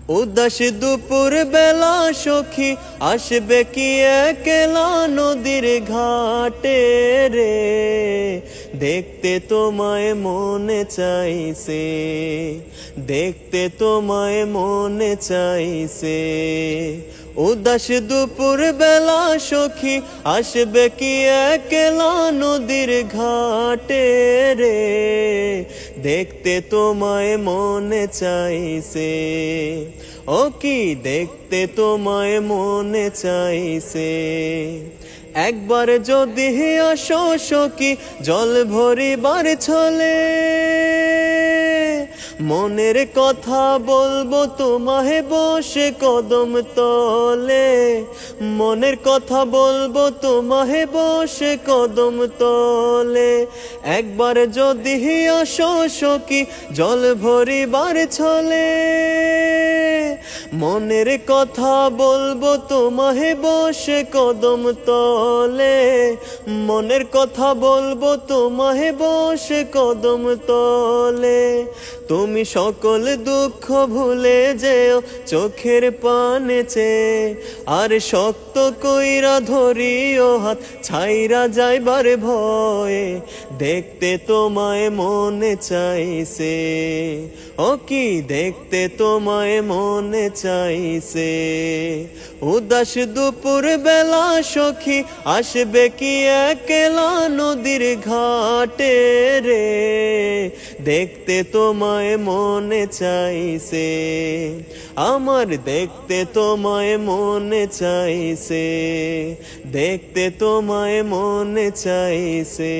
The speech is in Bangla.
উদাস দুপুর বেলা সখী আসবে কি একলা নদীর ঘাটে রে, দেখতে তোমায় মনে চাইছে, দেখতে তোমায় মনে চাইছে। উদাস দুপুর বেলা সখী আসবে কি একলা নদীর ঘাটে রে, দেখতে তোমায় মনে চাইছে। ও কি দেখতে তোমায় মনে চাইছে। একবার যদি আসো সখী জল ভরিবার ছলে, মনের কথা বলবো তোমায় বসে কদম তলে, মনের কথা বলবো তোমায় বসে কদম তলে। একবার যদি আসো সখী জল ভরিবার ছলে, মনের কথা বলবো তোমায় বসে কদম তলে, মনের কথা বলবো তোমায় বসে কদম তলে। তুমি সকল দুঃখ ভুলে যেও চোখের পানে চেয়ে, আর শক্ত কইরা ধরিও হাত ছাইরা যাইবার ভয়ে, দেখতে তোমায় মনে চাইছে। ও কি দেখতে তোমায় মনে চাইছে। উদাস দুপুর বেলা সখী আসবে কি একলা নদীর ঘাটে রে, দেখতে তোমায় মনে চাইছে। আমার দেখতে তোমায় মনে চাইছে, দেখতে তোমায় মনে চাইছে।